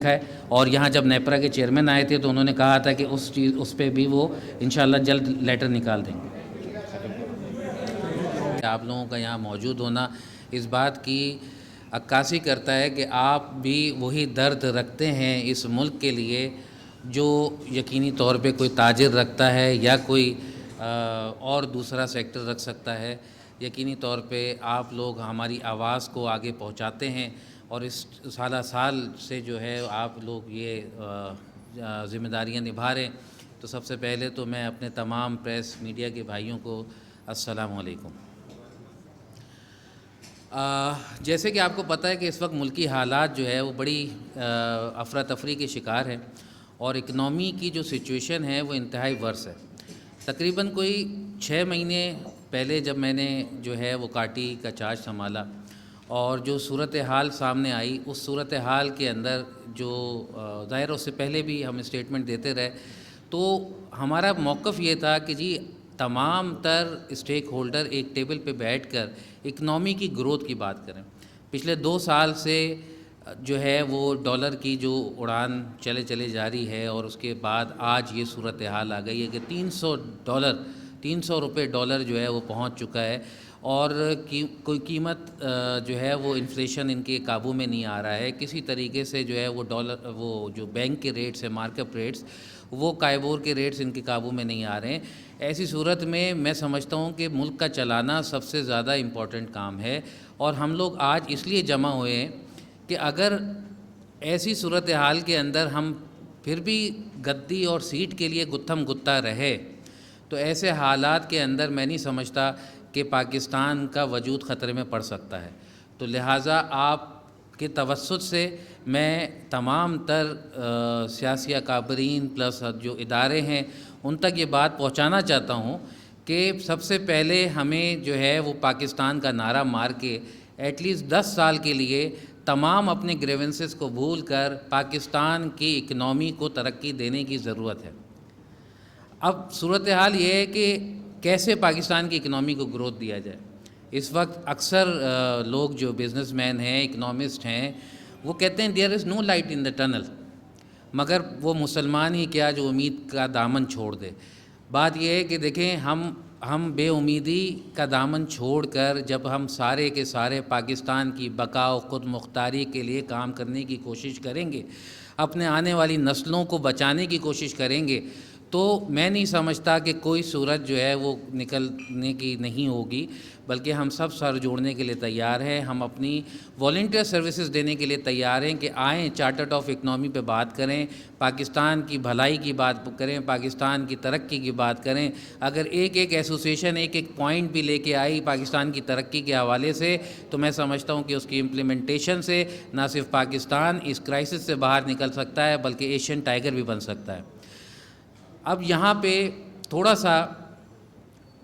ہے اور یہاں جب نیپرا کے چیئرمین آئے تھے تو انہوں نے کہا تھا کہ اس پہ بھی وہ انشاءاللہ جلد لیٹر نکال دیں گے۔ آپ لوگوں کا یہاں موجود ہونا اس بات کی عکاسی کرتا ہے کہ آپ بھی وہی درد رکھتے ہیں اس ملک کے لیے جو یقینی طور پہ کوئی تاجر رکھتا ہے یا کوئی اور دوسرا سیکٹر رکھ سکتا ہے۔ یقینی طور پہ آپ لوگ ہماری آواز کو آگے پہنچاتے ہیں اور اس سالہ سال سے جو ہے آپ لوگ یہ ذمہ داریاں نبھا رہے ہیں۔ تو سب سے پہلے تو میں اپنے تمام پریس میڈیا کے بھائیوں کو السلام علیکم۔ جیسے کہ آپ کو پتہ ہے کہ اس وقت ملکی حالات جو ہے وہ بڑی افراتفری کے شکار ہے اور اکنامی کی جو سچویشن ہے وہ انتہائی ورس ہے۔ تقریباً کوئی 6 مہینے پہلے جب میں نے جو ہے وہ کاٹی کا چارج سنبھالا اور جو صورتحال سامنے آئی اس صورتحال کے اندر جو ظاہر اس سے پہلے بھی ہم اسٹیٹمنٹ دیتے رہے تو ہمارا موقف یہ تھا کہ جی تمام تر اسٹیک ہولڈر ایک ٹیبل پہ بیٹھ کر اکنامی کی گروتھ کی بات کریں۔ پچھلے 2 سال سے جو ہے وہ ڈالر کی جو اڑان چلے جاری ہے اور اس کے بعد آج یہ صورتحال آ گئی ہے کہ $300 ڈالر جو ہے وہ پہنچ چکا ہے اور کوئی قیمت جو ہے وہ انفلیشن ان کے قابو میں نہیں آ رہا ہے کسی طریقے سے جو ہے وہ جو بینک کے ریٹس ہیں مارکیٹ ریٹس وہ کائبور کے ریٹس ان کے قابو میں نہیں آ رہے ہیں۔ ایسی صورت میں سمجھتا ہوں کہ ملک کا چلانا سب سے زیادہ امپورٹنٹ کام ہے اور ہم لوگ آج اس لیے جمع ہوئے ہیں کہ اگر ایسی صورتحال کے اندر ہم پھر بھی گدی اور سیٹ کے لیے گتھم گتا رہے تو ایسے حالات کے اندر میں نہیں سمجھتا کہ پاکستان کا وجود خطرے میں پڑ سکتا ہے۔ تو لہٰذا آپ کے توسط سے میں تمام تر سیاسی اکابرین پلس جو ادارے ہیں ان تک یہ بات پہنچانا چاہتا ہوں کہ سب سے پہلے ہمیں جو ہے وہ پاکستان کا نعرہ مار کے ایٹ لیسٹ 10 سال کے لیے تمام اپنے گریونسز کو بھول کر پاکستان کی اکنامی کو ترقی دینے کی ضرورت ہے۔ اب صورتحال یہ ہے کہ کیسے پاکستان کی اکنامی کو گروتھ دیا جائے۔ اس وقت اکثر لوگ جو بزنس مین ہیں اکنامسٹ ہیں وہ کہتے ہیں دیر از نو لائٹ ان دا ٹنل، مگر وہ مسلمان ہی کیا جو امید کا دامن چھوڑ دے۔ بات یہ ہے کہ دیکھیں ہم بے امیدی کا دامن چھوڑ کر جب ہم سارے کے سارے پاکستان کی بقا و خود مختاری کے لیے کام کرنے کی کوشش کریں گے، اپنے آنے والی نسلوں کو بچانے کی کوشش کریں گے تو میں نہیں سمجھتا کہ کوئی صورت جو ہے وہ نکلنے کی نہیں ہوگی، بلکہ ہم سب سر جوڑنے کے لیے تیار ہیں۔ ہم اپنی والنٹیئر سروسز دینے کے لیے تیار ہیں کہ آئیں چارٹرڈ آف اکنامی پہ بات کریں، پاکستان کی بھلائی کی بات کریں، پاکستان کی ترقی کی بات کریں۔ اگر ایک ایسوسیشن ایک پوائنٹ بھی لے کے آئی پاکستان کی ترقی کے حوالے سے تو میں سمجھتا ہوں کہ اس کی امپلیمنٹیشن سے نہ صرف پاکستان اس کرائسس سے باہر نکل سکتا ہے بلکہ ایشین ٹائیگر بھی بن سکتا ہے۔ اب یہاں پہ تھوڑا سا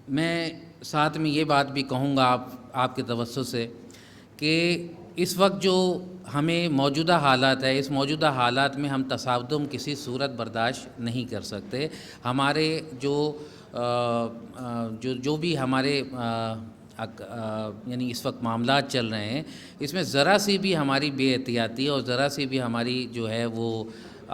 میں ساتھ میں یہ بات بھی کہوں گا آپ کے توسط سے کہ اس وقت جو ہمیں موجودہ حالات ہے اس موجودہ حالات میں ہم تصادم کسی صورت برداشت نہیں کر سکتے۔ ہمارے جو بھی ہمارے یعنی اس وقت معاملات چل رہے ہیں اس میں ذرا سی بھی ہماری بے احتیاطی اور ذرا سی بھی ہماری جو ہے وہ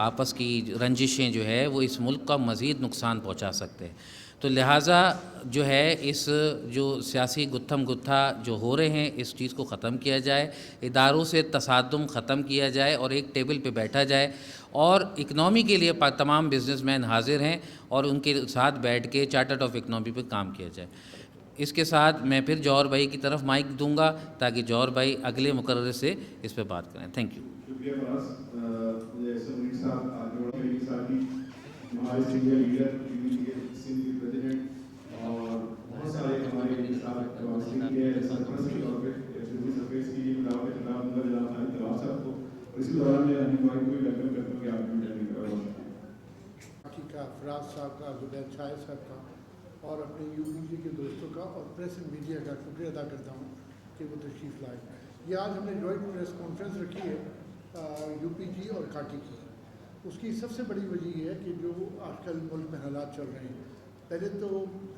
آپس کی رنجشیں جو ہے وہ اس ملک کا مزید نقصان پہنچا سکتے ہیں۔ تو لہٰذا جو ہے اس جو سیاسی گتھم گتھا جو ہو رہے ہیں اس چیز کو ختم کیا جائے، اداروں سے تصادم ختم کیا جائے اور ایک ٹیبل پہ بیٹھا جائے اور اکنامی کے لیے تمام بزنس مین حاضر ہیں اور ان کے ساتھ بیٹھ کے چارٹرڈ آف اکنامی پہ کام کیا جائے۔ اس کے ساتھ میں پھر جوہر بھائی کی طرف مائک دوں گا تاکہ جوہر بھائی اگلے مقررے سے اس پہ بات کریں۔ Thank you. ہمارے سینئر لیڈر سندھ کے پریزیڈنٹ اور بہت سارے ہمارے سرپرستی اور سرفیس کی دعوت خطاب دوں گا جناب خالد طلاب صاحب کو اور اسی دوران میں رہنمائی کو ویلکم کرتا ہوں کہ آپ پارٹی کا فراز صاحب کا زبیر شاہ صاحب کا اور اپنے UPG کے دوستوں کا اور پریس اینڈ میڈیا کا شکریہ ادا کرتا ہوں کہ وہ تشریف لائے۔ یہ آج ہم نے جوائنٹ پریس کانفرنس رکھی ہے UPG اور کاٹی کی۔ اس کی سب سے بڑی وجہ یہ ہے کہ جو آج کل ملک میں حالات چل رہے ہیں، پہلے تو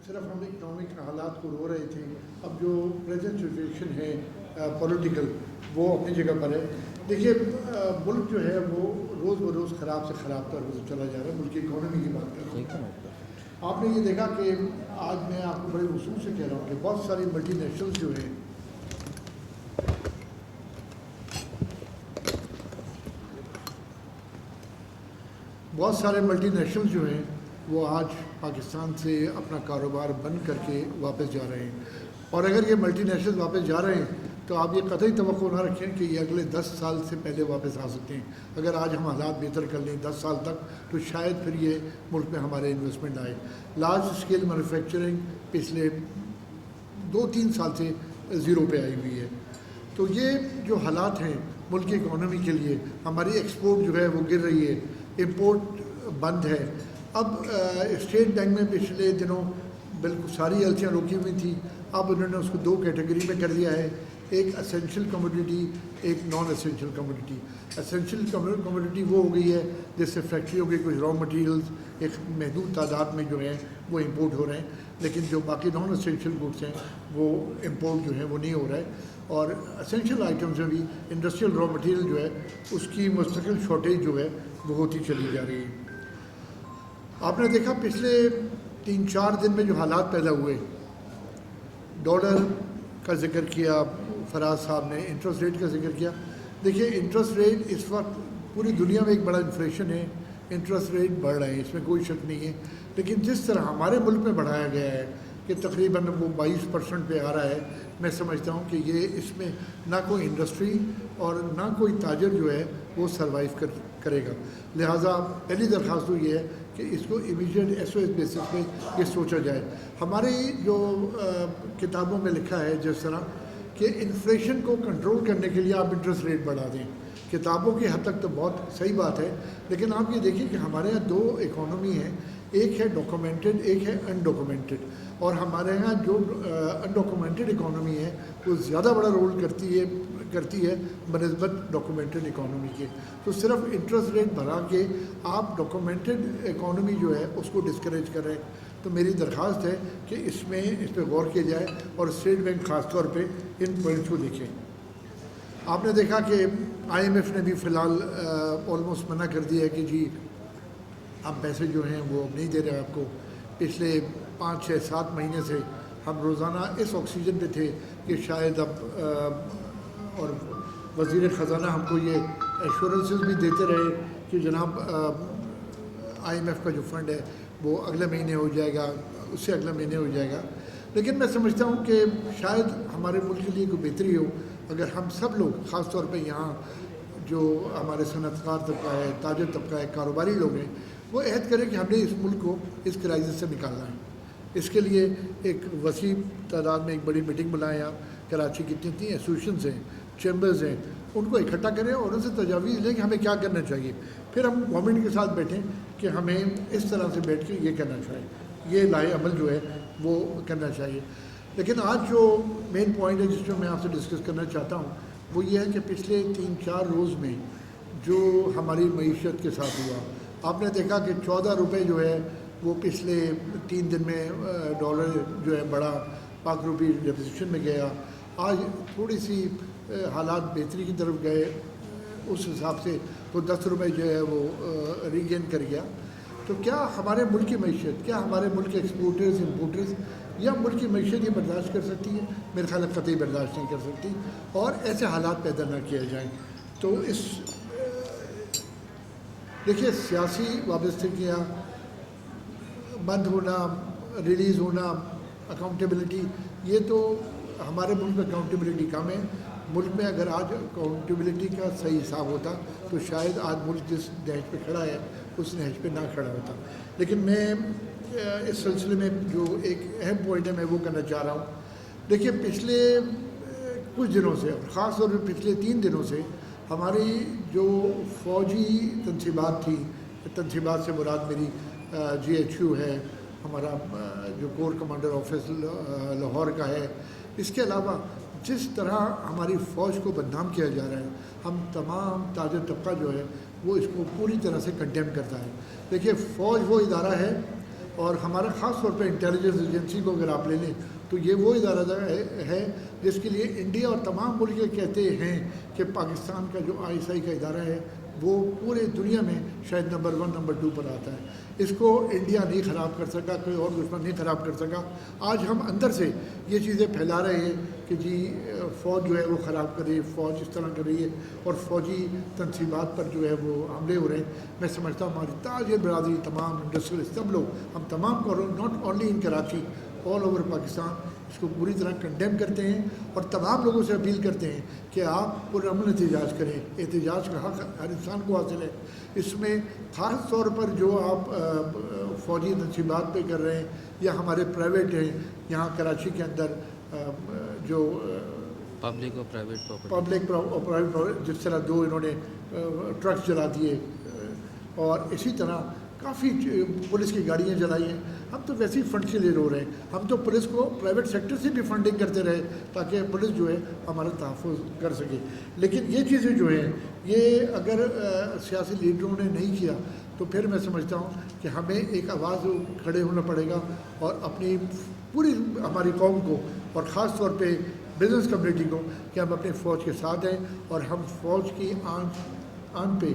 صرف ہم اکنامک حالات کو رو رہے تھے، اب جو پریزنٹ سچویشن ہے پولیٹیکل وہ اپنی جگہ پر ہے۔ دیکھیے ملک جو ہے وہ روز بروز خراب سے خراب تر ہوتا چلا جا رہا ہے. ملک کی اکانومی کی بات کر رہا ہوں. آپ نے یہ دیکھا کہ آج میں آپ کو بڑے اصول سے کہہ رہا ہوں کہ بہت ساری ملٹی نیشنلز جو ہیں جو ہیں وہ آج پاکستان سے اپنا کاروبار بند کر کے واپس جا رہے ہیں. اور اگر یہ ملٹی نیشنل واپس جا رہے ہیں تو آپ یہ قطعی توقع نہ رکھیں کہ یہ اگلے 10 سال سے پہلے واپس آ سکتے ہیں. اگر آج ہم حالات بہتر کر لیں 10 سال تک تو شاید پھر یہ ملک میں ہمارے انویسٹمنٹ آئے. لارج اسکیل مینوفیکچرنگ پچھلے 2-3 سال سے زیرو پہ آئی ہوئی ہے. تو یہ جو حالات ہیں ملک کی اکانومی کے لیے, ہماری ایکسپورٹ جو ہے وہ گر رہی ہے, امپورٹ بند ہے. اب اسٹیٹ بینک میں پچھلے دنوں بالکل ساری ایلسیاں روکی ہوئی تھیں, اب انہوں نے اس کو 2 کیٹیگری میں کر دیا ہے, ایک اسینشیل کموڈیٹی, ایک non essential commodity. Essential commodity وہ ہو گئی ہے جس سے فیکٹریوں کے کچھ را مٹیریلز ایک محدود تعداد میں جو ہیں وہ امپورٹ ہو رہے ہیں, لیکن جو باقی نان اسینشیل گڈس ہیں وہ امپورٹ جو ہے وہ نہیں ہو رہا ہے. اور اسینشیل آئٹمز میں بھی انڈسٹریل را مٹیریل جو ہے اس کی مستقل شارٹیج جو ہے وہ ہوتی چلی جا رہی ہے. آپ نے دیکھا پچھلے 3-4 دن میں جو حالات پیدا ہوئے, ڈالر کا ذکر کیا فراز صاحب نے, انٹرسٹ ریٹ کا ذکر کیا. دیکھیے انٹرسٹ ریٹ اس وقت پوری دنیا میں ایک بڑا انفلیشن ہے, انٹرسٹ ریٹ بڑھ رہے ہیں, اس میں کوئی شک نہیں ہے. لیکن جس طرح ہمارے ملک میں بڑھایا گیا ہے کہ تقریباً وہ 22% پہ آ رہا ہے, میں سمجھتا ہوں کہ یہ اس میں نہ کوئی انڈسٹری اور نہ کوئی تاجر جو ہے وہ سروائیو کرے گا. لہٰذا پہلی درخواست تو یہ ہے کہ اس کو امیڈیٹ SOS بیسس پہ یہ سوچا جائے. ہماری جو کتابوں میں لکھا ہے جس طرح کہ انفلیشن کو کنٹرول کرنے کے لیے آپ انٹرسٹ ریٹ بڑھا دیں, کتابوں کی حد تک تو بہت صحیح بات ہے, لیکن آپ یہ دیکھیں کہ ہمارے یہاں 2 اکانومی ہیں, ایک ہے ڈاکومنٹڈ, ایک ہے انڈاکومنٹڈ. اور ہمارے یہاں جو انڈاکومنٹڈ اکانومی ہے وہ زیادہ بڑا رول کرتی ہے بنسبت ڈاکومنٹڈ اکانومی کے. تو صرف انٹرسٹ ریٹ بڑھا کے آپ ڈاکومنٹڈ اکانومی جو ہے اس کو ڈسکریج کر رہے ہیں. تو میری درخواست ہے کہ اس پہ غور کیا جائے اور اسٹیٹ بینک خاص طور پہ ان پوائنٹس کو دیکھیں. آپ نے دیکھا کہ IMF نے بھی فی الحال آلموسٹ منع کر دیا ہے کہ جی آپ پیسے جو ہیں وہ نہیں دے رہے آپ کو. پچھلے 5-6-7 مہینے سے ہم روزانہ اس آکسیجن پہ تھے کہ شاید اب اور وزیر خزانہ ہم کو یہ ایشورنسز بھی دیتے رہے کہ جناب IMF کا جو فنڈ ہے وہ اگلے مہینے ہو جائے گا, اس سے اگلے مہینے ہو جائے گا. لیکن میں سمجھتا ہوں کہ شاید ہمارے ملک کے لیے کوئی بہتری ہو اگر ہم سب لوگ, خاص طور پہ یہاں جو ہمارے صنعت کار طبقہ ہے, تاجر طبقہ ہے, کاروباری لوگ ہیں, وہ عہد کریں کہ ہم نے اس ملک کو اس کرائسس سے نکالنا ہے. اس کے لیے ایک وسیع تعداد میں ایک بڑی میٹنگ بلائیں. آپ کراچی کی جتنی ایسوسیشنز ہیں, چیمبرز ہیں, ان کو اکٹھا کریں اور ان سے تجاویز لیں کہ ہمیں کیا کرنا چاہیے. پھر ہم گورنمنٹ کے ساتھ بیٹھیں کہ ہمیں اس طرح سے بیٹھ کے یہ کرنا چاہیے, یہ لائے عمل جو ہے وہ کرنا چاہیے. لیکن آج جو مین پوائنٹ ہے جس میں آپ سے ڈسکس کرنا چاہتا ہوں وہ یہ ہے کہ پچھلے 3-4 روز میں جو ہماری معیشت کے ساتھ ہوا, آپ نے دیکھا کہ 14 روپے جو ہے وہ پچھلے 3 دن میں ڈالر جو ہے بڑا, پاک روپی ڈپریشن میں گیا. آج تھوڑی سی حالات بہتری کی طرف گئے, اس حساب سے تو 10 روپے جو ہے وہ ریگین کر گیا. تو کیا ہمارے ملک کی معیشت, کیا ہمارے ملک کے ایکسپورٹرز امپورٹرز یا ملک کی معیشت یہ برداشت کر سکتی ہے؟ میرے خیال میں قطعی برداشت نہیں کر سکتی, اور ایسے حالات پیدا نہ کیے جائیں. تو اس دیکھیے سیاسی وابستگیاں بند ہونا, ریلیز ہونا, اکاؤنٹیبلٹی, یہ تو ہمارے ملک میں اکاؤنٹیبلٹی کم ہے. ملک میں اگر آج اکاؤنٹیبلٹی کا صحیح حساب ہوتا تو شاید آج ملک جس نہج پہ کھڑا ہے اس نہج پہ نہ کھڑا ہوتا. لیکن میں اس سلسلے میں جو ایک اہم پوائنٹ ہے میں وہ کرنا چاہ رہا ہوں. دیکھیے پچھلے کچھ دنوں سے, اور خاص طور پہ پچھلے 3 دنوں سے ہماری جو فوجی تنصیبات تھی, تنصیبات سے مراد میری GHQ ہے, ہمارا جو کور کمانڈر آفس لاہور کا ہے, اس کے علاوہ جس طرح ہماری فوج کو بدنام کیا جا رہا ہے, ہم تمام تاجر طبقہ جو ہے وہ اس کو پوری طرح سے کنڈیم کرتا ہے. دیکھیے فوج وہ ادارہ ہے, اور ہمارا خاص طور پہ انٹیلیجنس ایجنسی کو اگر آپ لے لیں تو یہ وہ ادارہ ہے جس کے لیے انڈیا اور تمام ملک یہ کہتے ہیں کہ پاکستان کا جو ISI کا ادارہ ہے وہ پورے دنیا میں شاید نمبر 1 نمبر 2 پر آتا ہے. اس کو انڈیا نہیں خراب کر سکا, کوئی اور دشمن نہیں خراب کر سکا. آج ہم اندر سے یہ چیزیں پھیلا رہے ہیں کہ جی فوج جو ہے وہ خراب کر رہی ہے, فوج اس طرح کر رہی ہے, اور فوجی تنصیبات پر جو ہے وہ حملے ہو رہے ہیں. میں سمجھتا ہوں ہماری تاجر برادری, تمام انڈسٹریل, سب لوگ, ہم تمام کو, not only in Karachi, all over Pakistan اس کو پوری طرح کنڈیم کرتے ہیں, اور تمام لوگوں سے اپیل کرتے ہیں کہ آپ پرامن احتجاج کریں. احتجاج کا حق ہر انسان کو حاصل ہے. اس میں خاص طور پر جو آپ فوجی تنصیبات پہ کر رہے ہیں یا ہمارے پرائیویٹ ہیں یہاں کراچی کے اندر جو پبلک اور پرائیویٹ پبلک اور پرائیویٹ, جس طرح 2 انہوں نے ٹرکس جلا دیے, اور اسی طرح کافی پولیس کی گاڑیاں جلائی ہیں. ہم تو ویسے ہی فنڈ کے لیے رو رہے ہیں. ہم تو پولیس کو پرائیویٹ سیکٹر سے بھی فنڈنگ کرتے رہے تاکہ پولیس جو ہے ہمارا تحفظ کر سکے. لیکن یہ چیزیں جو ہیں یہ اگر سیاسی لیڈروں نے نہیں کیا تو پھر میں سمجھتا ہوں کہ ہمیں ایک آواز کھڑے ہونا پڑے گا, اور اپنی پوری ہماری قوم کو, اور خاص طور پہ بزنس کمیونٹی کو, کہ ہم اپنے فوج کے ساتھ ہیں, اور ہم فوج کی آن پہ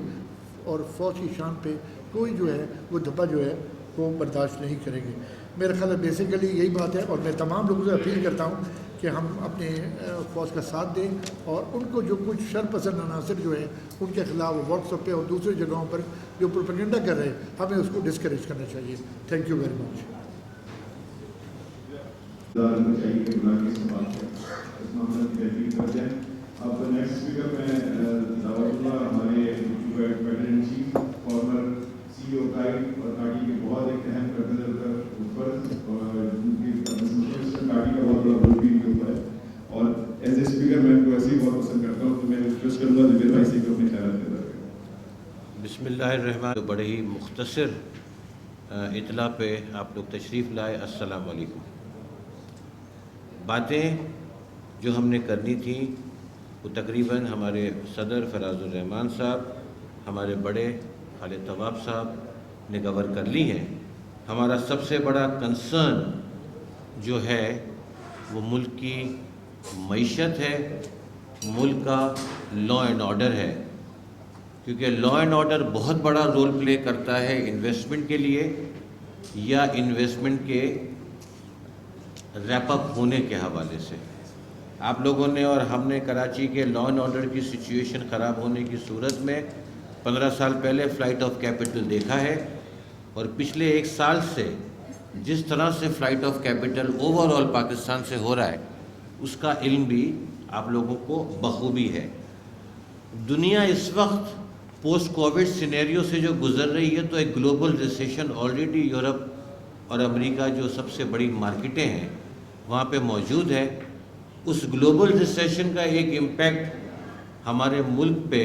اور فوج کی شان پہ کوئی جو ہے وہ دھبا جو ہے وہ برداشت نہیں کریں گے. میرا خیال ہے بیسیکلی یہی بات ہے, اور میں تمام لوگوں سے اپیل کرتا ہوں کہ ہم اپنے فوج کا ساتھ دیں, اور ان کو جو کچھ شر پسند عناصر جو ہیں ان کے خلاف واٹس ایپ پہ اور دوسری جگہوں پر جو پروپیگنڈا کر رہے ہیں ہمیں اس کو ڈسکریج کرنا چاہیے. Thank you very much. اب نیکسٹ اسپیکر میں دعوت اللہ ہمارے admin chief farmer CEO guide اور کاٹی کے بہت ایک اہم ریپرزینٹیٹر اوپر, اور کاٹی کا بہت بڑا رول بھی ان کے اوپر ہے, اور ایز اے اسپیکر میں ان کو ایسے ہی بہت پسند کرتا ہوں, تو میں ریکویسٹ کروں گا زبیر بھائی سے کہ اپنے خیالات پیدا کریں. بسم اللہ الرحمن. بڑے ہی مختصر اطلاع پہ آپ لوگ تشریف لائے. السلام علیکم. باتیں جو ہم نے کرنی تھیں وہ تقریباً ہمارے صدر فراز الرحمان صاحب, ہمارے بڑے خالد طواب صاحب نے کور کر لی ہیں. ہمارا سب سے بڑا کنسرن جو ہے وہ ملک کی معیشت ہے, ملک کا لا اینڈ آرڈر ہے, کیونکہ لا اینڈ آرڈر بہت بڑا رول پلے کرتا ہے انویسٹمنٹ کے لیے یا انویسٹمنٹ کے ریپ اپ ہونے کے حوالے سے. آپ لوگوں نے اور ہم نے کراچی کے لا اینڈ آرڈر کی سچویشن خراب ہونے کی صورت میں 15 سال پہلے فلائٹ آف کیپٹل دیکھا ہے, اور پچھلے 1 سال سے جس طرح سے flight of capital over all Pakistan سے ہو رہا ہے اس کا علم بھی آپ لوگوں کو بخوبی ہے. دنیا اس وقت پوسٹ کووڈ سینیریو سے جو گزر رہی ہے, تو ایک گلوبل ریسیشن آلریڈی یورپ اور امریکہ جو سب سے بڑی مارکیٹیں ہیں وہاں پہ موجود ہے. اس گلوبل ریسیشن کا ایک امپیکٹ ہمارے ملک پہ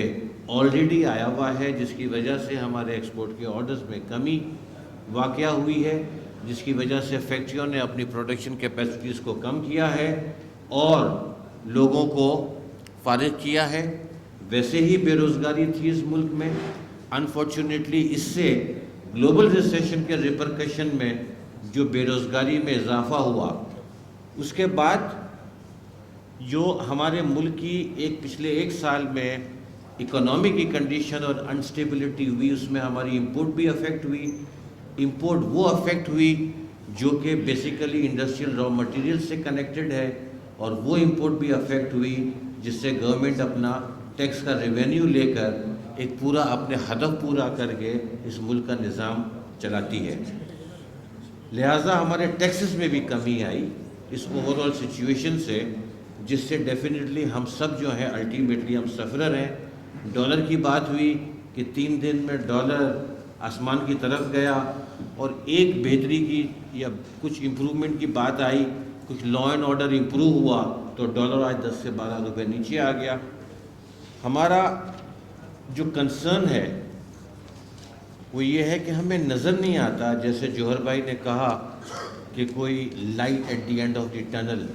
آلریڈی آیا ہوا ہے, جس کی وجہ سے ہمارے ایکسپورٹ کے آرڈرز میں کمی واقع ہوئی ہے, جس کی وجہ سے فیکٹریوں نے اپنی پروڈکشن کیپیسٹیز کو کم کیا ہے اور لوگوں کو فارغ کیا ہے. ویسے ہی بے روزگاری تھی اس ملک میں. انفارچونیٹلی اس سے گلوبل ریسیشن کے ریپرکشن میں جو بے روزگاری میں اضافہ ہوا, اس کے بعد جو ہمارے ملک کی ایک پچھلے 1 سال میں اکنامی کی کنڈیشن اور انسٹیبلٹی ہوئی, اس میں ہماری امپورٹ بھی افیکٹ ہوئی. امپورٹ وہ افیکٹ ہوئی جو کہ بیسیکلی انڈسٹریل را مٹیریل سے کنیکٹڈ ہے, اور وہ امپورٹ بھی افیکٹ ہوئی جس سے گورنمنٹ اپنا ٹیکس کا ریونیو لے کر ایک پورا اپنے ہدف پورا کر کے اس ملک کا نظام چلاتی ہے. لہٰذا ہمارے ٹیکسز میں بھی کمی آئی اس اوور آل سچویشن سے, جس سے ڈیفینیٹلی ہم سب جو ہیں الٹیمیٹلی ہم سفرر ہیں. ڈالر کی بات ہوئی کہ 3 دن میں ڈالر آسمان کی طرف گیا, اور ایک بہتری کی یا کچھ امپرومنٹ کی بات آئی, کچھ لا اینڈ آرڈر امپروو ہوا تو ڈالر آج 10 سے 12 روپے نیچے آ گیا. ہمارا جو کنسرن ہے وہ یہ ہے کہ ہمیں نظر نہیں آتا, جیسے جوہر بھائی نے کہا کہ کوئی light at the end of the tunnel,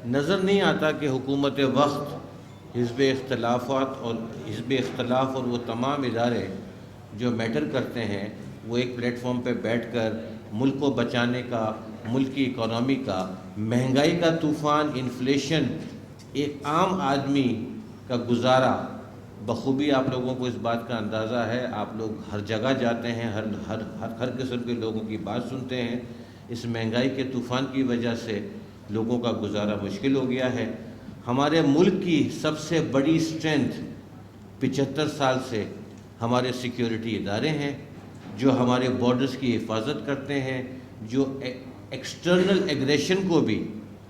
نظر نہیں آتا کہ حکومت وقت, حزب اختلاف اور وہ تمام ادارے جو میٹر کرتے ہیں وہ ایک پلیٹ فارم پہ بیٹھ کر ملک کو بچانے کا, ملک کی اکانومی کا, مہنگائی کا طوفان, انفلیشن, ایک عام آدمی کا گزارا بخوبی آپ لوگوں کو اس بات کا اندازہ ہے، آپ لوگ ہر جگہ جاتے ہیں، ہر قسم کے لوگوں کی بات سنتے ہیں۔ اس مہنگائی کے طوفان کی وجہ سے لوگوں کا گزارا مشکل ہو گیا ہے۔ ہمارے ملک کی سب سے بڑی اسٹرینتھ 75 سال سے ہمارے سیکیورٹی ادارے ہیں، جو ہمارے بارڈرز کی حفاظت کرتے ہیں، جو ایکسٹرنل ایگریشن کو بھی،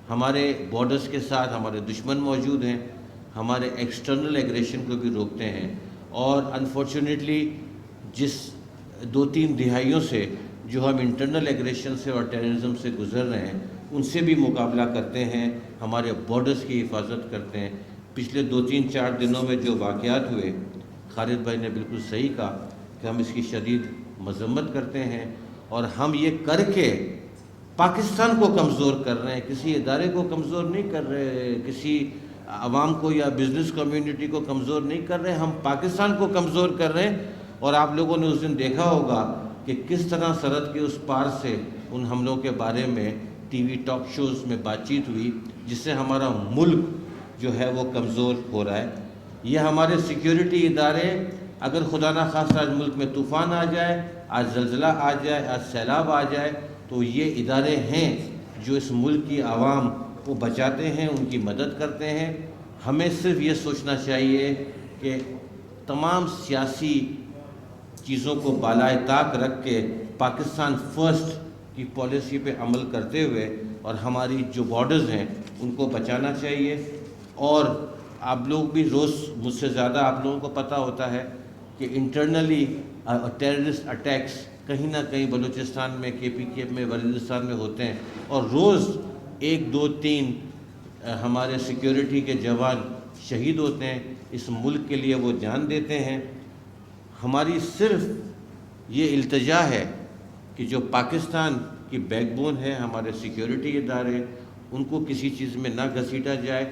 ہمارے بارڈرز کے ساتھ ہمارے دشمن موجود ہیں، ہمارے ایکسٹرنل ایگریشن کو بھی روکتے ہیں، اور انفارچونیٹلی جس 2-3 دہائیوں سے جو ہم انٹرنل ایگریشن سے اور ٹیررزم سے گزر رہے ہیں، ان سے بھی مقابلہ کرتے ہیں، ہمارے بارڈرز کی حفاظت کرتے ہیں۔ پچھلے 2-3-4 دنوں میں جو واقعات ہوئے، خالد بھائی نے بالکل صحیح کہا کہ ہم اس کی شدید مذمت کرتے ہیں، اور ہم یہ کر کے پاکستان کو کمزور کر رہے ہیں، کسی ادارے کو کمزور نہیں کر رہے، کسی عوام کو یا بزنس کمیونٹی کو کمزور نہیں کر رہے، ہم پاکستان کو کمزور کر رہے ہیں۔ اور آپ لوگوں نے اس دن دیکھا ہوگا کہ کس طرح سرحد کے اس پار سے ان حملوں کے بارے میں ٹی وی ٹاک شوز میں بات چیت ہوئی، جس سے ہمارا ملک جو ہے وہ کمزور ہو رہا ہے۔ یہ ہمارے سیکیورٹی ادارے، اگر خدا نخواستہ آج ملک میں طوفان آ جائے، آج زلزلہ آ جائے، آج سیلاب آ جائے، تو یہ ادارے ہیں جو اس ملک کی عوام کو بچاتے ہیں، ان کی مدد کرتے ہیں۔ ہمیں صرف یہ سوچنا چاہیے کہ تمام سیاسی چیزوں کو بالائے طاق رکھ کے پاکستان فرسٹ کی پالیسی پہ عمل کرتے ہوئے اور ہماری جو بارڈرز ہیں ان کو بچانا چاہیے۔ اور آپ لوگ بھی روز مجھ سے زیادہ آپ لوگوں کو پتہ ہوتا ہے کہ انٹرنلی ٹیررسٹ اٹیکس کہیں نہ کہیں بلوچستان میں، KPK میں، وزیرستان میں ہوتے ہیں، اور روز 1 2 3 ہمارے سیکیورٹی کے جوان شہید ہوتے ہیں، اس ملک کے لیے وہ جان دیتے ہیں۔ ہماری صرف یہ التجا ہے کہ جو پاکستان کی بیک بون ہے، ہمارے سیکیورٹی ادارے، ان کو کسی چیز میں نہ گھسیٹا جائے۔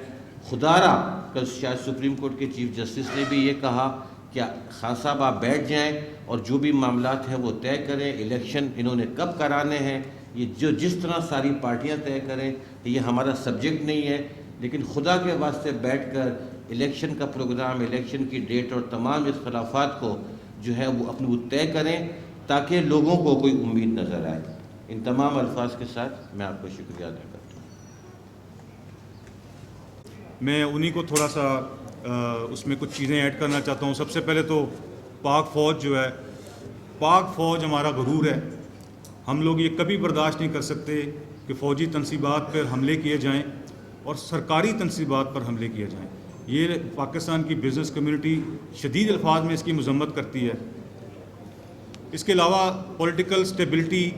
خدارہ کل شاید سپریم کورٹ کے چیف جسٹس نے بھی یہ کہا کہ خان صاحب آپ بیٹھ جائیں اور جو بھی معاملات ہیں وہ طے کریں، الیکشن انہوں نے کب کرانے ہیں، یہ جس طرح ساری پارٹیاں طے کریں، یہ ہمارا سبجیکٹ نہیں ہے، لیکن خدا کے واسطے بیٹھ کر الیکشن کا پروگرام، الیکشن کی ڈیٹ اور تمام اختلافات کو جو ہے وہ اپنے طے کریں، تاکہ لوگوں کو کوئی امید نظر آئے۔ ان تمام الفاظ کے ساتھ میں آپ کو شکریہ ادا کرتا ہوں۔ میں انہی کو تھوڑا سا اس میں کچھ چیزیں ایڈ کرنا چاہتا ہوں۔ سب سے پہلے تو پاک فوج جو ہے، پاک فوج ہمارا غرور ہے۔ ہم لوگ یہ کبھی برداشت نہیں کر سکتے کہ فوجی تنصیبات پر حملے کیے جائیں اور سرکاری تنصیبات پر حملے کیے جائیں۔ یہ پاکستان کی بزنس کمیونٹی شدید الفاظ میں اس کی مذمت کرتی ہے۔ اس کے علاوہ پولیٹیکل سٹیبلٹی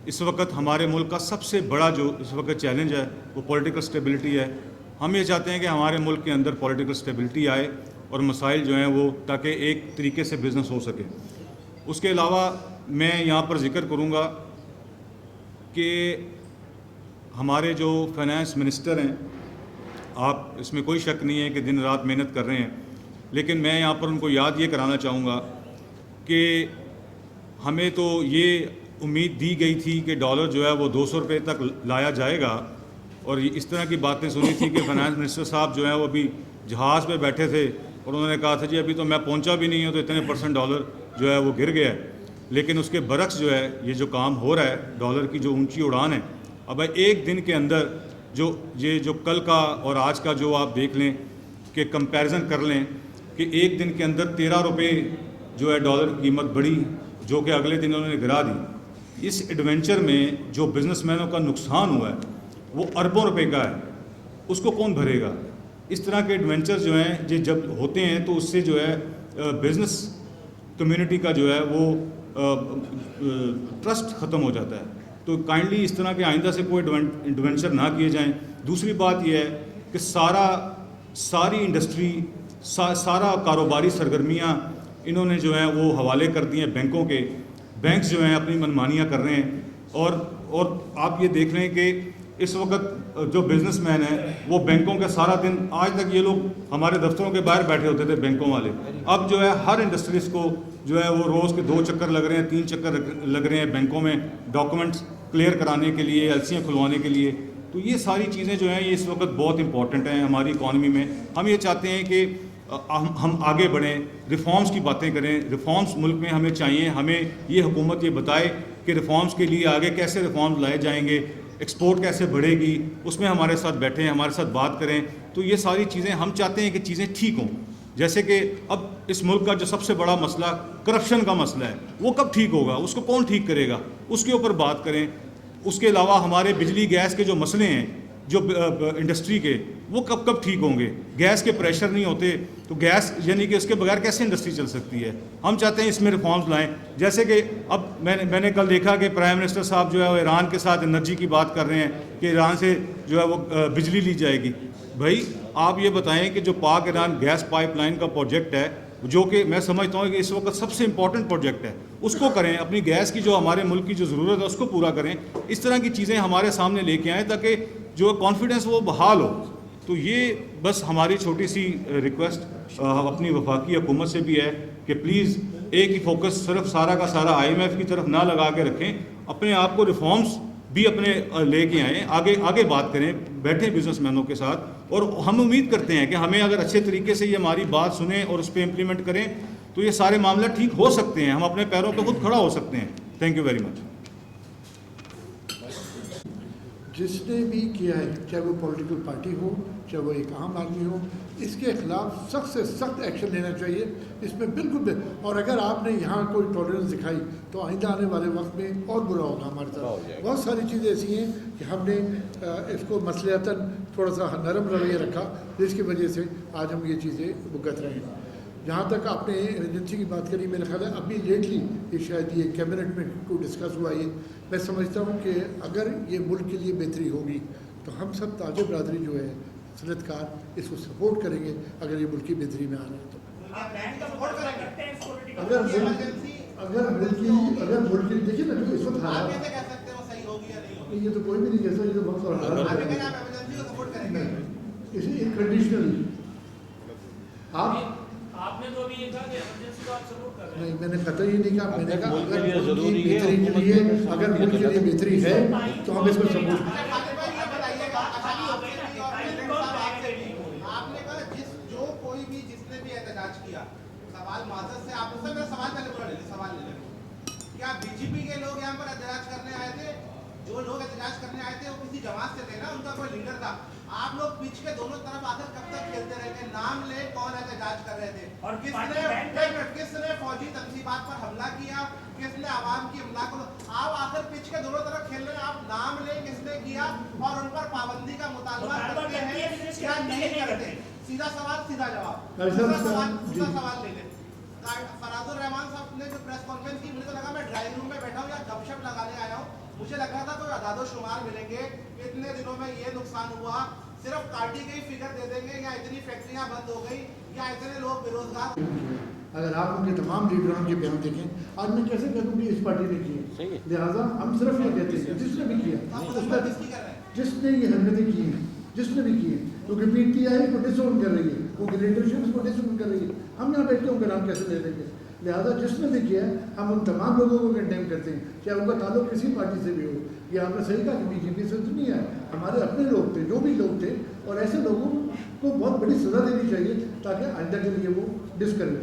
اس وقت ہمارے ملک کا سب سے بڑا جو اس وقت چیلنج ہے وہ پولیٹیکل سٹیبلٹی ہے۔ ہم یہ چاہتے ہیں کہ ہمارے ملک کے اندر پولیٹیکل سٹیبلٹی آئے اور مسائل جو ہیں وہ تاکہ ایک طریقے سے بزنس ہو سکے۔ اس کے علاوہ میں یہاں پر ذکر کروں گا کہ ہمارے جو فائنانس منسٹر ہیں، آپ اس میں کوئی شک نہیں ہے کہ دن رات محنت کر رہے ہیں، لیکن میں یہاں پر ان کو یاد یہ کرانا چاہوں گا کہ ہمیں تو یہ امید دی گئی تھی کہ ڈالر جو ہے وہ 200 روپے تک لایا جائے گا، اور اس طرح کی باتیں سنی تھی کہ فائنانس منسٹر صاحب جو ہیں وہ ابھی جہاز پہ بیٹھے تھے اور انہوں نے کہا تھا جی ابھی تو میں پہنچا بھی نہیں ہوں تو اتنے % ڈالر جو ہے وہ گر گیا ہے۔ لیکن اس کے برعکس جو ہے یہ جو کام ہو رہا ہے، ڈالر کی جو اونچی اڑان ہے، اب ایک دن کے اندر جو کل کا اور آج کا جو آپ دیکھ لیں کہ کمپیریزن کر لیں کہ ایک دن کے اندر 13 روپے جو ہے ڈالر کی قیمت بڑھی، جو کہ اگلے دن انہوں نے گرا دی۔ اس ایڈونچر میں جو بزنس مینوں کا نقصان ہوا ہے وہ اربوں روپے کا ہے، اس کو کون بھرے گا؟ اس طرح کے ایڈونچر جو ہیں یہ جب ہوتے ہیں تو اس سے جو ہے بزنس کمیونٹی کا جو ہے وہ ٹرسٹ ختم ہو جاتا ہے۔ تو کائنڈلی اس طرح کے آئندہ سے کوئی ایڈونچر نہ کیے جائیں۔ دوسری بات یہ ہے کہ ساری انڈسٹری، سارا کاروباری سرگرمیاں انہوں نے جو ہیں وہ حوالے کر دی ہیں بینکوں کے۔ بینکس جو ہیں اپنی منمانیاں کر رہے ہیں، اور آپ یہ دیکھ رہے ہیں کہ اس وقت جو بزنس مین ہیں وہ بینکوں کا سارا دن، آج تک یہ لوگ ہمارے دفتروں کے باہر بیٹھے ہوتے تھے بینکوں والے، اب جو ہے ہر انڈسٹریز کو جو ہے وہ روز کے 2 چکر لگ رہے ہیں، 3 چکر لگ رہے ہیں بینکوں میں ڈاکومنٹس کلیئر کرانے کے لیے، ایلسیاں کھلوانے کے لیے۔ تو یہ ساری چیزیں جو ہیں یہ اس وقت بہت امپورٹنٹ ہیں ہماری اکانومی میں۔ ہم یہ چاہتے ہیں کہ ہم آگے بڑھیں, ریفارمز کی باتیں کریں. ریفارمز ملک میں ہمیں چاہیے, ہمیں یہ حکومت یہ بتائے کہ ریفارمز کے لیے آگے کیسے ریفارمز لائے جائیں گے, ایکسپورٹ کیسے بڑھے گی, اس میں ہمارے ساتھ بیٹھیں, ہمارے ساتھ بات کریں. تو یہ ساری چیزیں ہم چاہتے ہیں کہ چیزیں ٹھیک ہوں. جیسے کہ اب اس ملک کا جو سب سے بڑا مسئلہ کرپشن کا مسئلہ ہے, وہ کب ٹھیک ہوگا, اس کو کون ٹھیک کرے گا, اس کے اوپر بات کریں. اس کے علاوہ ہمارے بجلی گیس کے جو مسئلے ہیں جو انڈسٹری کے, وہ کب ٹھیک ہوں گے. گیس کے پریشر نہیں ہوتے تو گیس یعنی کہ اس کے بغیر کیسے انڈسٹری چل سکتی ہے. ہم چاہتے ہیں اس میں ریفارمز لائیں. جیسے کہ اب میں نے کل دیکھا کہ پرائم منسٹر صاحب جو ہے وہ ایران کے ساتھ انرجی کی بات کر رہے ہیں کہ ایران سے جو ہے وہ بجلی لی جائے گی. بھائی آپ یہ بتائیں کہ جو پاک ایران گیس پائپ لائن کا پروجیکٹ ہے, جو کہ میں سمجھتا ہوں کہ اس وقت سب سے امپورٹنٹ پروجیکٹ ہے, اس کو کریں. اپنی گیس کی جو ہمارے ملک کی جو ضرورت ہے اس کو پورا کریں. اس طرح کی چیزیں ہمارے سامنے لے کے آئیں تاکہ جو کانفیڈنس وہ بحال ہو. تو یہ بس ہماری چھوٹی سی ریکویسٹ اپنی وفاقی حکومت سے بھی ہے کہ پلیز ایک ہی فوکس صرف سارا کا سارا IMF کی طرف نہ لگا کے رکھیں. اپنے آپ کو ریفارمز بھی اپنے لے کے آئیں, آگے بات کریں, بیٹھیں بزنس مینوں کے ساتھ. اور ہم امید کرتے ہیں کہ ہمیں اگر اچھے طریقے سے یہ ہماری بات سنیں اور اس پہ امپلیمنٹ کریں تو یہ سارے معاملہ ٹھیک ہو سکتے ہیں, ہم اپنے پیروں پہ خود کھڑا ہو سکتے ہیں. تھینک یو ویری مچ. جس نے بھی کیا ہے, چاہے وہ پولیٹیکل پارٹی ہو, چاہے وہ ایک عام آدمی ہو, اس کے خلاف سخت سے سخت ایکشن لینا چاہیے. اس میں بالکل اور اگر آپ نے یہاں کوئی ٹالرنس دکھائی تو آئندہ آنے والے وقت میں اور برا ہوگا ہمارے ساتھ. بہت ساری چیزیں ایسی ہیں کہ ہم نے اس کو مصلحتاً تھوڑا سا نرم رویہ رکھا, جس کی وجہ سے آج ہم یہ چیزیں بھگت رہے ہیں. جہاں تک آپ نے ایمرجنسی کی بات کری, میرے خیال ہے ابھی لیٹلی یہ شاید یہ کیبنٹ میں کو ڈسکس ہوا. یہ میں سمجھتا ہوں کہ اگر یہ ملک کے لیے بہتری ہوگی تو ہم سب تاجر برادری جو ہے صنعت کار اس کو سپورٹ کریں گے. اگر یہ ملک کی بہتری میں آ رہے ہیں تو اگر ملک کی دیکھیے نا جو اس وقت حالات, یہ تو کوئی بھی نہیں کہہ سکتا, یہ تو بہت سارا کنڈیشنلی آپ نے تو ابھی یہ کہا کہ ایمرجنسی کو آپ سپورٹ کر رہے ہیں. نہیں, میں نے قطعی یہ نہیں کہا. میں نے کہا اگر ملک کی بہتری کے لیے, اگر ملک کے لیے بہتری ہے تو ہم اس کو سپورٹ کریں. آپ نے کہا جو کوئی بھی جس نے بھی احتجاج کیا, سوال معذرت سے آپ سے میرا سوال پہلے پورا لے لیں, سوال لے لیں. کیا BJP کے لوگ یہاں پر احتجاج کرنے آئے تھے؟ جو لوگ احتجاج کرنے آئے تھے وہ کسی جماعت سے تھے نا, ان کا کوئی لیڈر تھا. آپ لوگ پچ کے دونوں طرف آ کر کب تک کھیلتے رہے تھے؟ نام لے کون احتجاج کر رہے تھے, اور کس نے فوجی تنصیبات پر حملہ کیا, کس نے عوام کی املاک کو. آپ آخر پچ کے دونوں طرف کھیل رہے ہیں, آپ نام لیں کس نے کیا اور ان پر پابندی کا مطالبہ کرتے ہیں یا نہیں کرتے. سیدھا سوال سیدھا جواب, دوسرا سوال لے لیں. فراز الرحمان صاحب نے جو پریس کانفرنس کی, مجھے تو لگا میں ڈرائنگ روم میں بیٹھا ہوں یا گپ شپ لگانے آیا ہوں. مجھے لگ رہا تھا کوئی اعداد و شمار ملیں گے, اتنے دنوں میں یہ نقصان ہوا, صرف کاٹی گئی فگر دے دیں گے, یا اتنی فیکٹریاں بند ہو گئی, یا اتنے لوگ بے روزگار. اگر آپ ان کے تمام لیڈران کے بیان دیکھیں, آج میں کیسے کہہ دوں کہ اس پارٹی نے کیے, لہٰذا ہم صرف یہ کہتے ہیں جس نے بھی کیا, جس نے یہ حرکتیں کی ہیں, جس نے بھی کی ہیں, کیونکہ PTI کو ڈس اون کر رہی ہے, کیونکہ لیڈرشپ اس کو ڈس اون کر رہی ہے. ہم یہاں بیٹھ کے ان کا نام کیسے لے لیں گے؟ لہٰذا جس نے بھی کیا ہے ہم ان تمام لوگوں کو کنڈیم کرتے ہیں, چاہے ان کا تعلق کسی پارٹی سے بھی ہو. یہ آپ نے صحیح کہا کہ BJP سے تو نہیں ہے, ہمارے اپنے لوگ تھے, جو بھی لوگ تھے, اور ایسے لوگوں کو بہت بڑی سزا دینی چاہیے تاکہ آئندہ کے لیے وہ ڈسکریج.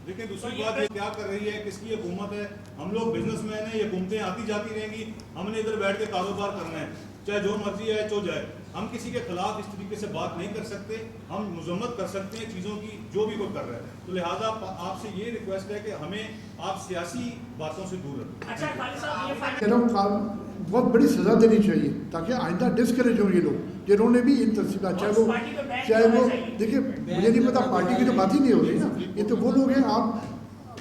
دیکھیں دوسری بات یہ کیا کر رہی ہے, کس کی حکومت ہے. ہم لوگ بزنس مین ہیں, یہ حکومتیں آتی جاتی رہیں گی, ہم نے ادھر بیٹھ کے کاروبار کرنا ہے, چاہے جو مرضی ہے چو جائے. ہم کسی کے خلاف اس طریقے سے بات نہیں کر سکتے, ہم مذمت کر سکتے ہیں چیزوں کی جو بھی کوئی کر رہا ہے. تو لہٰذا آپ سے یہ ریکویسٹ ہے کہ ہمیں آپ سیاسی باتوں سے دور رکھیں. اچھا خالد صاحب, بہت بڑی سزا دینی چاہیے تاکہ آئندہ ڈسکریج ہوں یہ لوگ جنہوں نے بھی ان تنصیبات, چاہے وہ دیکھیے, مجھے نہیں پتا پارٹی کی تو بات ہی نہیں ہوتی نا, یہ تو وہ لوگ ہیں, آپ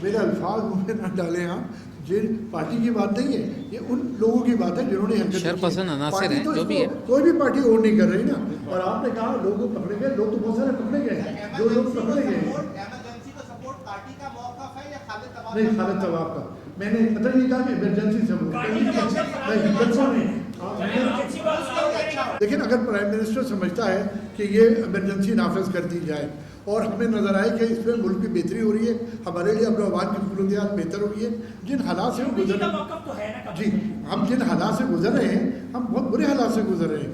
میرے الفاظ منہ میں نہ ڈالیں. آپ جن پارٹی کی بات نہیں ہے, یہ ان لوگوں کی بات ہے جنہوں نے شرپسند عناصر ہیں, جو بھی ہے, کوئی بھی پارٹی اور نہیں کر رہی نا. اور آپ نے کہا لوگ پکڑے گئے, لوگ تو بہت سارے پکڑے گئے, جو لوگ پکڑے گئے ایمرجنسی کو سپورٹ پارٹی کا موقف ہے یا خالد طواف؟ نہیں, خالد طواف کا. میں نے قطعی نہیں کہا کہ ایمرجنسی سے, لیکن اگر پرائم منسٹر سمجھتا ہے کہ یہ ایمرجنسی نافذ کر دی جائے اور ہمیں نظر آئے کہ اس میں ملک کی بہتری ہو رہی ہے, ہمارے لیے اپنے عوام کی سہولیات بہتر ہو رہی ہے, جن حالات سے ہم گزر رہے ہیں, جی ہم جن حالات سے گزر رہے ہیں, ہم بہت برے حالات سے گزر رہے ہیں.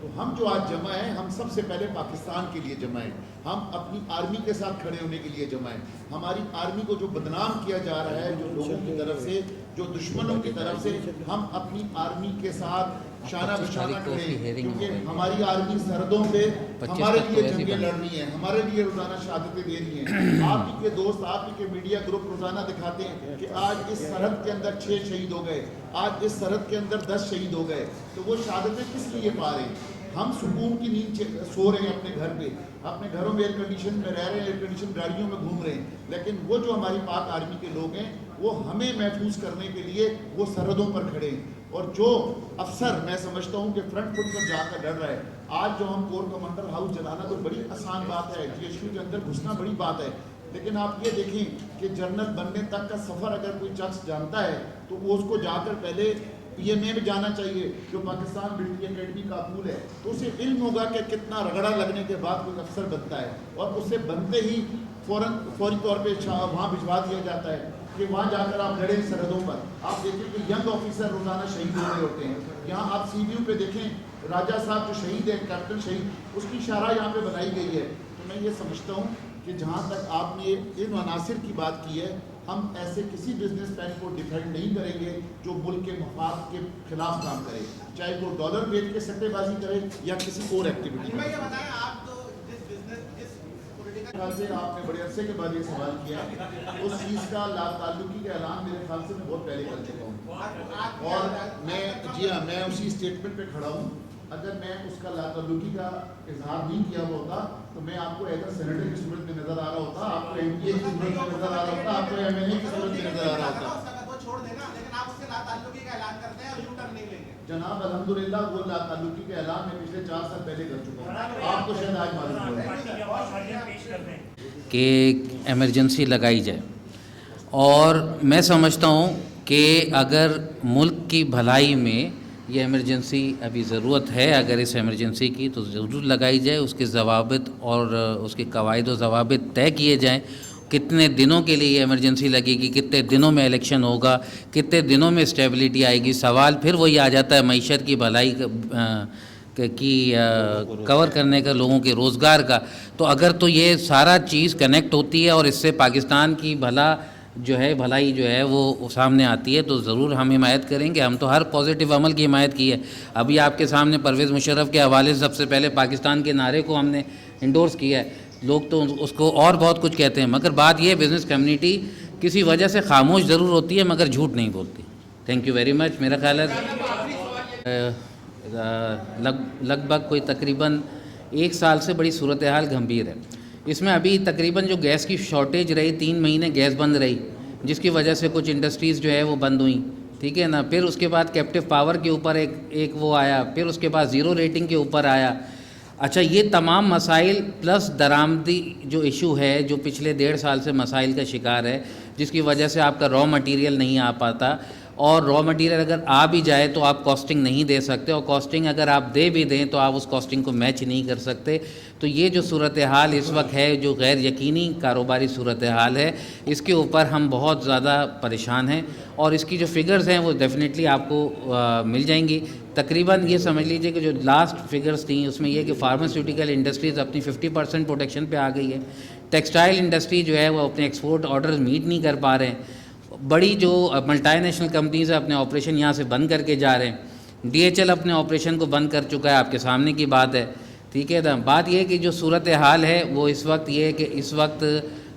تو ہم جو آج جمع ہیں ہم سب سے پہلے پاکستان کے لیے جمع ہیں, ہم اپنی آرمی کے ساتھ کھڑے ہونے کے لیے جمع ہیں. ہماری آرمی کو جو بدنام کیا جا رہا ہے جو لوگوں کی طرف سے, جو دشمنوں کی طرف سے, ہم اپنی آرمی کے ساتھ شانہ بشانہ کھڑے ہیں, کیونکہ ہماری آرمی سرحدوں پہ ہمارے لیے جنگیں لڑ رہی ہیں, ہمارے لیے روزانہ شہادتیں دے رہی ہیں. آپ ہی کے دوست, آپ ہی کے میڈیا گروپ روزانہ دکھاتے ہیں کہ آج اس سرحد کے اندر 6 شہید ہو گئے, آج اس سرحد کے اندر 10 شہید ہو گئے. تو وہ شہادتیں کس لیے پا رہے ہیں؟ ہم سکون کی نیند سو رہے ہیں اپنے گھر پہ, اپنے گھروں میں ایئر کنڈیشن میں رہ رہے ہیں, ایئر کنڈیشن گاڑیوں میں گھوم رہے ہیں, لیکن وہ جو ہماری پاک آرمی کے لوگ ہیں وہ ہمیں محفوظ کرنے کے لیے وہ سرحدوں پر کھڑے ہیں. اور جو افسر میں سمجھتا ہوں کہ فرنٹ فٹ پر جا کر لڑ رہا ہے, آج جو ہم کور کمانڈر ہاؤس جلانا تو بڑی آسان بات ہے, GHQ کے اندر گھسنا بڑی بات ہے, لیکن آپ یہ دیکھیں کہ جنرل بننے تک کا سفر اگر کوئی شخص جانتا ہے تو وہ اس کو جا کر پہلے PMA میں جانا چاہیے جو پاکستان ملٹری اکیڈمی کا اصول ہے, تو اسے علم ہوگا کہ کتنا رگڑا لگنے کے بعد کوئی افسر بنتا ہے, اور اسے بنتے ہی فوری طور پہ وہاں بھجوا دیا جاتا ہے کہ وہاں جا کر آپ لڑیں سرحدوں پر. آپ دیکھیں کہ ینگ آفیسر روزانہ شہید ہو رہے ہوتے ہیں. یہاں آپ CBU پہ دیکھیں راجہ صاحب جو شہید ہے, کیپٹن شہید, اس کی شرح یہاں پہ بنائی گئی ہے. تو میں یہ سمجھتا ہوں کہ جہاں تک آپ نے ان عناصر کی بات کی ہے, ہم ایسے کسی بزنس مین کو ڈیفینڈ نہیں کریں گے جو ملک کے مفاد کے خلاف کام کرے, چاہے وہ ڈالر بیچ کے سٹے بازی کرے یا کسی اور ایکٹیویٹی. یہ بتائیں آپ تو جس بزنس جس خیال سے آپ نے بڑے عرصے کے بعد یہ سوال کیا, اس چیز کا لا تعلقی کا اعلان میرے خیال سے میں بہت پہلے کر چکا ہوں, اور میں جی ہاں میں اسی اسٹیٹمنٹ پہ کھڑا ہوں. اگر میں اس کا لا تعلقی کا اظہار نہیں کیا ہوا ہوتا تو میں آپ کو ایز سینیٹر کی صورت میں نظر آ رہا ہوتا, آپ کو MPA کی صورت میں نظر آ رہا ہوتا, آپ کو MLA کی صورت میں نظر آ رہا ہوتا. وہ چھوڑ دینا, لیکن آپ اس کے لا تعلقی کا اعلان کرتے ہیں اور یو ٹرن نہیں لیں گے. جناب الحمدللہ وہ لا تعلقی کا اعلان میں پچھلے 4 سال پہلے کر چکا ہوں, آپ کو شاید آج معلوم ہو کہ ایمرجنسی لگائی جائے. اور میں سمجھتا ہوں کہ اگر ملک کی بھلائی میں یہ ایمرجنسی ابھی ضرورت ہے, اگر اس ایمرجنسی کی تو ضرور لگائی جائے, اس کے ضوابط اور اس کے قواعد و ضوابط طے کیے جائیں. کتنے دنوں کے لیے یہ ایمرجنسی لگے گی, کتنے دنوں میں الیکشن ہوگا, کتنے دنوں میں اسٹیبلٹی آئے گی. سوال پھر وہی آ جاتا ہے معیشت کی بھلائی کی کور کرنے کا, لوگوں کے روزگار کا. تو اگر تو یہ سارا چیز کنیکٹ ہوتی ہے اور اس سے پاکستان کی بھلائی جو ہے وہ سامنے آتی ہے تو ضرور ہم حمایت کریں گے. ہم تو ہر پازیٹیو عمل کی حمایت کی ہے. ابھی آپ کے سامنے پرویز مشرف کے حوالے سے سب سے پہلے پاکستان کے نعرے کو ہم نے انڈورس کیا ہے. لوگ تو اس کو اور بہت کچھ کہتے ہیں, مگر بات یہ بزنس کمیونٹی کسی وجہ سے خاموش ضرور ہوتی ہے مگر جھوٹ نہیں بولتی. تھینک یو ویری مچ. میرا خیال ہے لگ بھگ کوئی تقریباً 1 سال سے بڑی صورتحال گھمبیر ہے. اس میں ابھی تقریباً جو گیس کی شارٹیج رہی, 3 مہینے گیس بند رہی, جس کی وجہ سے کچھ انڈسٹریز جو ہے وہ بند ہوئیں, ٹھیک ہے نا. پھر اس کے بعد کیپٹیو پاور کے اوپر ایک وہ آیا, پھر اس کے بعد زیرو ریٹنگ کے اوپر آیا. اچھا, یہ تمام مسائل پلس درآمدی جو ایشو ہے جو پچھلے 1.5 سال سے مسائل کا شکار ہے, جس کی وجہ سے آپ کا را مٹیریل نہیں آ پاتا, اور را مٹیریل اگر آ بھی جائے تو آپ کاسٹنگ نہیں دے سکتے, اور کاسٹنگ اگر آپ دے بھی دیں تو آپ اس کاسٹنگ کو میچ نہیں کر سکتے. تو یہ جو صورتحال اس وقت ہے, جو غیر یقینی کاروباری صورتحال ہے, اس کے اوپر ہم بہت زیادہ پریشان ہیں, اور اس کی جو فگرز ہیں وہ ڈیفینیٹلی آپ کو مل جائیں گی. تقریباً یہ سمجھ لیجئے کہ جو لاسٹ فگرز تھیں اس میں یہ کہ فارماسیوٹیکل انڈسٹریز اپنی 50% پروڈکشن پہ آ گئی ہے. ٹیکسٹائل انڈسٹری جو ہے وہ اپنے ایکسپورٹ آرڈرز میٹ نہیں کر پا رہے ہیں. بڑی جو ملٹی نیشنل کمپنیز ہیں اپنے آپریشن یہاں سے بند کر کے جا رہے ہیں. DHL اپنے آپریشن کو بند کر چکا ہے, آپ کے سامنے کی بات ہے, ٹھیک ہے نا. بات یہ ہے کہ جو صورتحال ہے وہ اس وقت یہ ہے کہ اس وقت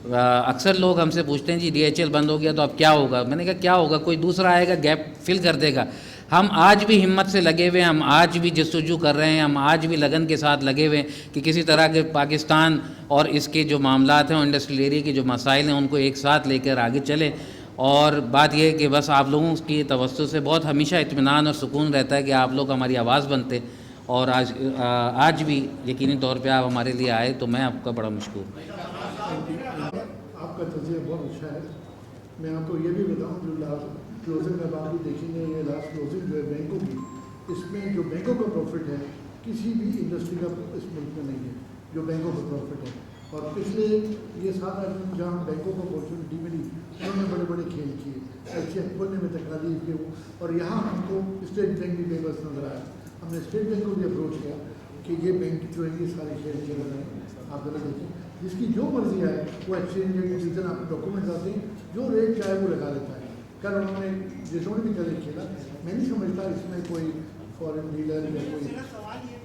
اکثر لوگ ہم سے پوچھتے ہیں جی DHL بند ہو گیا تو اب کیا ہوگا. میں نے کہا کیا ہوگا, کوئی دوسرا آئے گا گیپ فل کر دے گا. ہم آج بھی ہمت سے لگے ہوئے ہیں, ہم آج بھی جستجو کر رہے ہیں, ہم آج بھی لگن کے ساتھ لگے ہوئے ہیں کہ کسی طرح کے پاکستان اور اس کے جو معاملات ہیں اور انڈسٹریل ایریا کے جو مسائل ہیں ان کو ایک ساتھ لے کر آگے چلیں. اور بات یہ ہے کہ بس آپ لوگوں کی توسط سے بہت ہمیشہ اطمینان اور سکون رہتا ہے کہ آپ لوگ ہماری آواز بنتے, اور آج بھی یقینی طور پہ آپ ہمارے لیے آئے تو میں آپ کا بڑا مشکور ہوں. آپ کا تجزیہ بہت اچھا ہے. میں آپ کو یہ بھی بتاؤں جو لاسٹ کلوزنگ میں آپ بھی دیکھیں گے, یہ لاسٹ کلوزنگ جو ہے بینکوں کی, اس میں جو بینکوں کا پروفٹ ہے کسی بھی انڈسٹری کا اس ملک میں نہیں ہے جو بینکوں کا پروفٹ ہے. اور پچھلے یہ 7 8 دن جہاں بینکوں کو اپارچونیٹی ملی انہوں نے بڑے بڑے کھیل کیے, ایسے کھولنے میں تکالیف کے, اور یہاں ہم کو اسٹیٹ بینک بھی بے بس نظر آیا. ہم نے اسٹیٹ بینک کو بھی اپروچ کیا کہ یہ بینک جو ہے یہ سارے شیئر چل رہے ہیں، آپ ذرا دیکھیں جس کی جو مرضی ہے وہ ایکسچینج ریٹ ریزن آپ ڈاکومنٹس آتے ہیں، جو ریٹ چاہے وہ لگا دیتا ہے. کل انہوں نے جسوں نے بھی کل کھیلا، میں نہیں سمجھتا اس میں کوئی فورن ڈیلر یا کوئی میرا سوال یہ